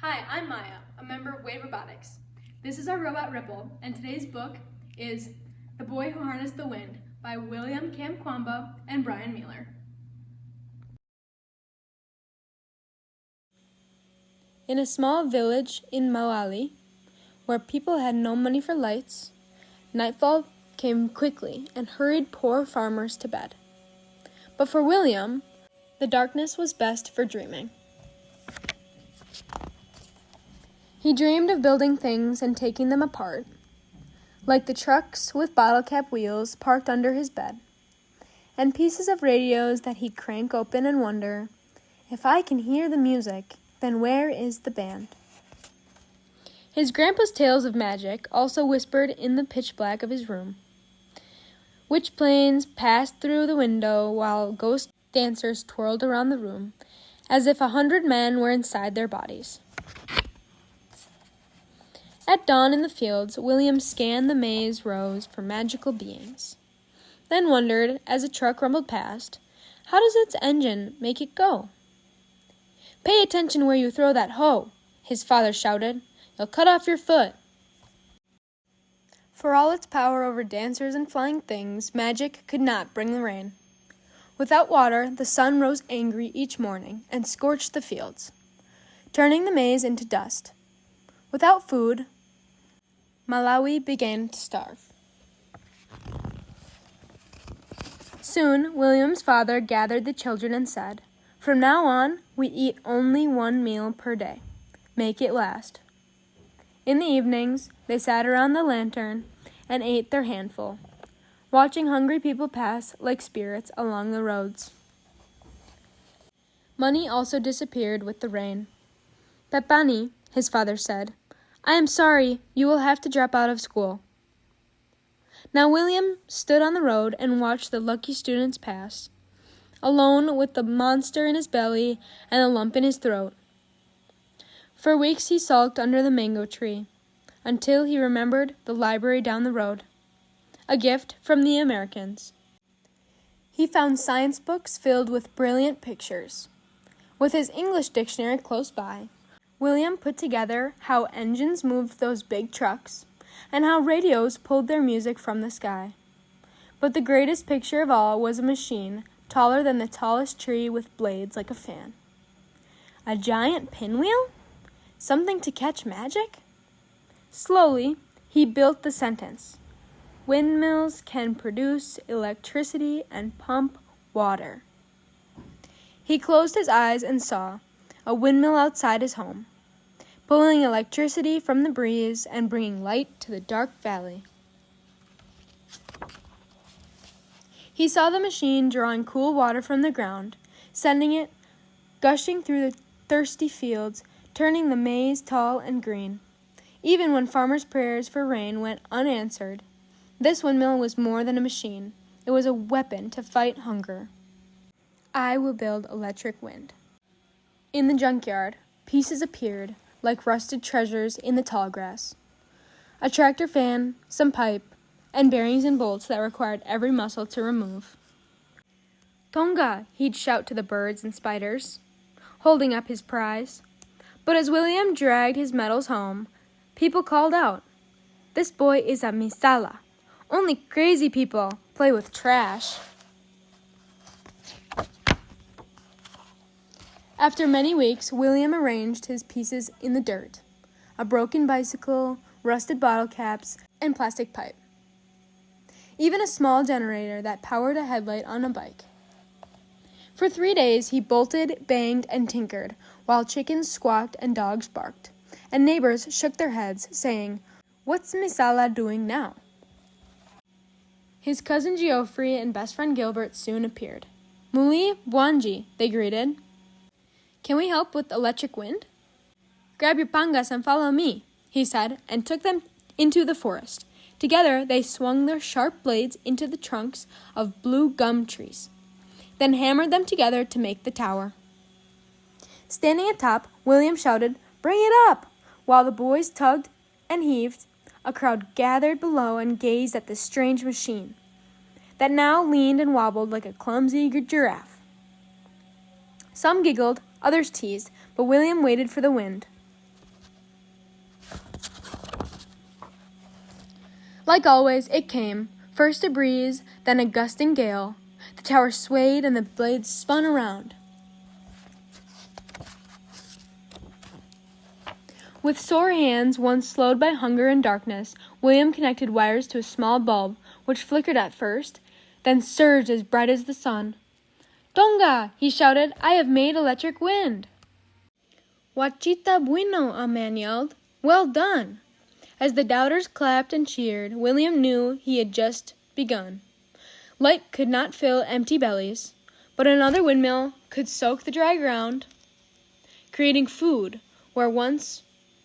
Hi, I'm Maya, a member of Wave Robotics. This is our robot Ripple, and today's book is The Boy Who Harnessed the Wind by William Kamkwamba and Bryan Mealer. In a small village in Malawi, where people had no money for lights, nightfall came quickly and hurried poor farmers to bed. But for William, the darkness was best for dreaming. He dreamed of building things and taking them apart, like the trucks with bottle cap wheels parked under his bed, and pieces of radios that he'd crank open and wonder, if I can hear the music, then where is the band? His grandpa's tales of magic also whispered in the pitch black of his room. Witch planes passed through the window while ghost dancers twirled around the room, as if 100 men were inside their bodies. At dawn in the fields, William scanned the maze rows for magical beings, then wondered, as a truck rumbled past, how does its engine make it go? "Pay attention where you throw that hoe," his father shouted. "You'll cut off your foot." For all its power over dancers and flying things, magic could not bring the rain. Without water, the sun rose angry each morning and scorched the fields, turning the maize into dust. Without food, Malawi began to starve. Soon, William's father gathered the children and said, "From now on, we eat only one meal per day. Make it last." In the evenings, they sat around the lantern and ate their handful, watching hungry people pass like spirits along the roads. Money also disappeared with the rain. "Pepani," his father said, "I am sorry, you will have to drop out of school." Now William stood on the road and watched the lucky students pass, alone with the monster in his belly and the lump in his throat. For weeks he sulked under the mango tree, until he remembered the library down the road, a gift from the Americans. He found science books filled with brilliant pictures. With his English dictionary close by, William put together how engines moved those big trucks and how radios pulled their music from the sky. But the greatest picture of all was a machine taller than the tallest tree with blades like a fan. A giant pinwheel? Something to catch magic? Slowly, he built the sentence, "Windmills can produce electricity and pump water." He closed his eyes and saw a windmill outside his home, pulling electricity from the breeze and bringing light to the dark valley. He saw the machine drawing cool water from the ground, sending it gushing through the thirsty fields, turning the maize tall and green. Even when farmers' prayers for rain went unanswered, this windmill was more than a machine. It was a weapon to fight hunger. I will build electric wind. In the junkyard, pieces appeared, like rusted treasures in the tall grass. A tractor fan, some pipe, and bearings and bolts that required every muscle to remove. "Tonga," he'd shout to the birds and spiders, holding up his prize. But as William dragged his metals home, people called out, "This boy is a misala. Only crazy people play with trash." After many weeks, William arranged his pieces in the dirt, a broken bicycle, rusted bottle caps, and plastic pipe. Even a small generator that powered a headlight on a bike. For 3 days, he bolted, banged, and tinkered, while chickens squawked and dogs barked, and neighbors shook their heads, saying, "What's Misala doing now?" His cousin Geoffrey and best friend Gilbert soon appeared. "Muli Bwanji," they greeted. "Can we help with electric wind?" "Grab your pangas and follow me," he said, and took them into the forest. Together, they swung their sharp blades into the trunks of blue gum trees, then hammered them together to make the tower. Standing atop, William shouted, "Bring it up!" While the boys tugged and heaved, a crowd gathered below and gazed at this strange machine that now leaned and wobbled like a clumsy giraffe. Some giggled, others teased, but William waited for the wind. Like always, it came, first a breeze, then a gusting gale. The tower swayed and the blades spun around. With sore hands, once slowed by hunger and darkness, William connected wires to a small bulb, which flickered at first, then surged as bright as the sun. "Tonga!" he shouted. "I have made electric wind!" "Wachita bueno!" a man yelled. "Well done!" As the doubters clapped and cheered, William knew he had just begun. Light could not fill empty bellies, but another windmill could soak the dry ground, creating food where once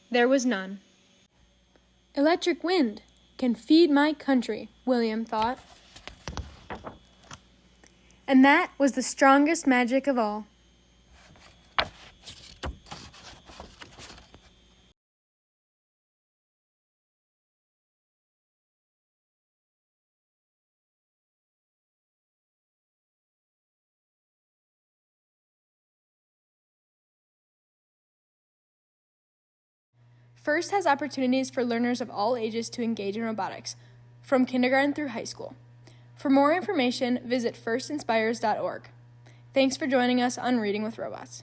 there was none. Electric wind can feed my country, William thought. And that was the strongest magic of all. FIRST has opportunities for learners of all ages to engage in robotics, from kindergarten through high school. For more information, visit firstinspires.org. Thanks for joining us on Reading with Robots.